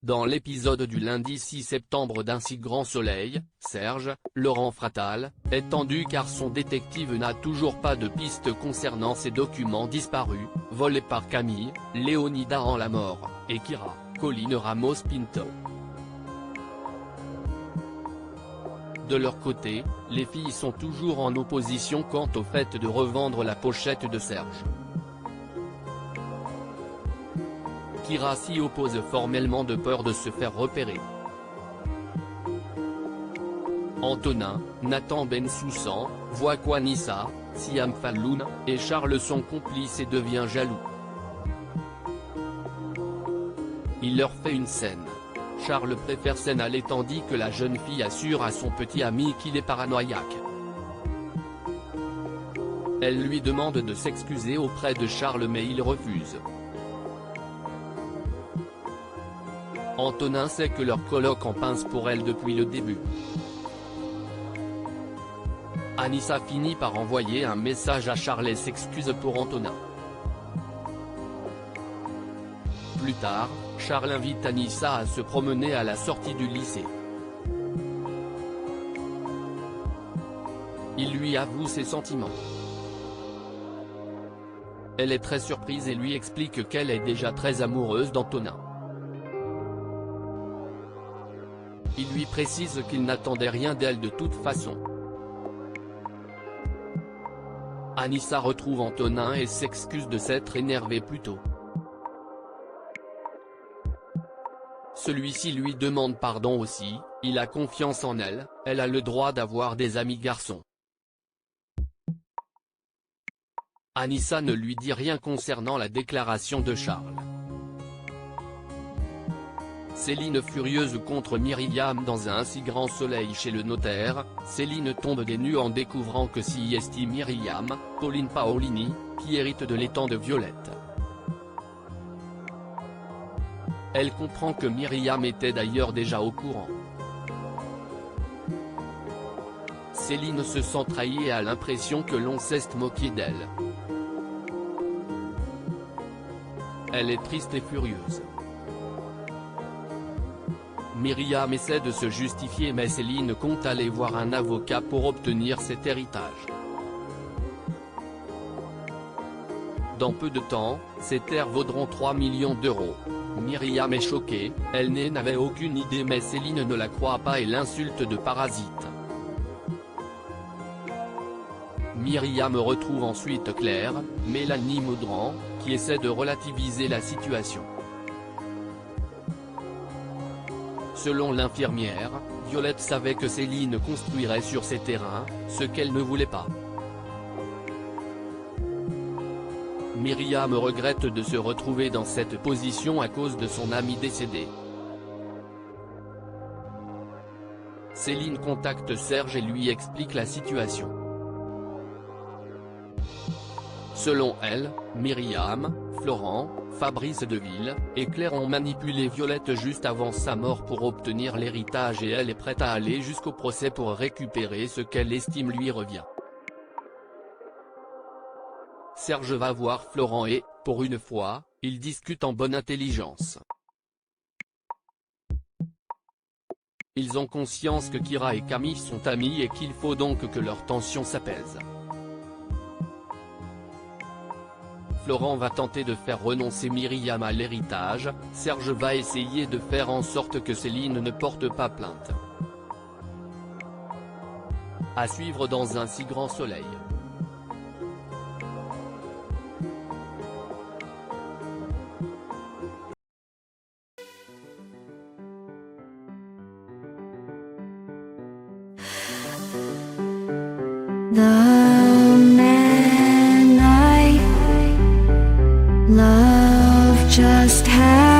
Dans l'épisode du lundi 6 septembre d'Un si grand soleil, Serge, Laurent Fratal, est tendu car son détective n'a toujours pas de piste concernant ses documents disparus, volés par Camille, Léonida en la mort, et Kira, Colline Ramos Pinto. De leur côté, les filles sont toujours en opposition quant au fait de revendre la pochette de Serge. Kira s'y oppose formellement de peur de se faire repérer. Antonin, Nathan Bensoussan, voit qu'Anissa, Siam Falloun, et Charles sont complices et devient jaloux. Il leur fait une scène. Charles préfère aller tandis que la jeune fille assure à son petit ami qu'il est paranoïaque. Elle lui demande de s'excuser auprès de Charles mais il refuse. Antonin sait que leur coloc en pince pour elle depuis le début. Anissa finit par envoyer un message à Charles et s'excuse pour Antonin. Plus tard, Charles invite Anissa à se promener à la sortie du lycée. Il lui avoue ses sentiments. Elle est très surprise et lui explique qu'elle est déjà très amoureuse d'Antonin. Il lui précise qu'il n'attendait rien d'elle de toute façon. Anissa retrouve Antonin et s'excuse de s'être énervée plus tôt. Celui-ci lui demande pardon aussi, il a confiance en elle, elle a le droit d'avoir des amis garçons. Anissa ne lui dit rien concernant la déclaration de Charles. Céline furieuse contre Myriam dans Un si grand soleil chez le notaire, Céline tombe des nues en découvrant que s'y est Myriam, Pauline Paolini, qui hérite de l'étang de Violette. Elle comprend que Myriam était d'ailleurs déjà au courant. Céline se sent trahie et a l'impression que l'on s'est moqué d'elle. Elle est triste et furieuse. Myriam essaie de se justifier mais Céline compte aller voir un avocat pour obtenir cet héritage. Dans peu de temps, ces terres vaudront 3 millions d'euros. Myriam est choquée, elle n'avait aucune idée mais Céline ne la croit pas et l'insulte de parasite. Myriam retrouve ensuite Claire, Mélanie Maudran, qui essaie de relativiser la situation. Selon l'infirmière, Violette savait que Céline construirait sur ces terrains, ce qu'elle ne voulait pas. Myriam regrette de se retrouver dans cette position à cause de son ami décédé. Céline contacte Serge et lui explique la situation. Selon elle, Myriam, Florent, Fabrice Deville, et Claire ont manipulé Violette juste avant sa mort pour obtenir l'héritage et elle est prête à aller jusqu'au procès pour récupérer ce qu'elle estime lui revient. Serge va voir Florent et, pour une fois, ils discutent en bonne intelligence. Ils ont conscience que Kira et Camille sont amis et qu'il faut donc que leur tension s'apaise. Florent va tenter de faire renoncer Myriam à l'héritage, Serge va essayer de faire en sorte que Céline ne porte pas plainte. À suivre dans Un si grand soleil. The man I love just had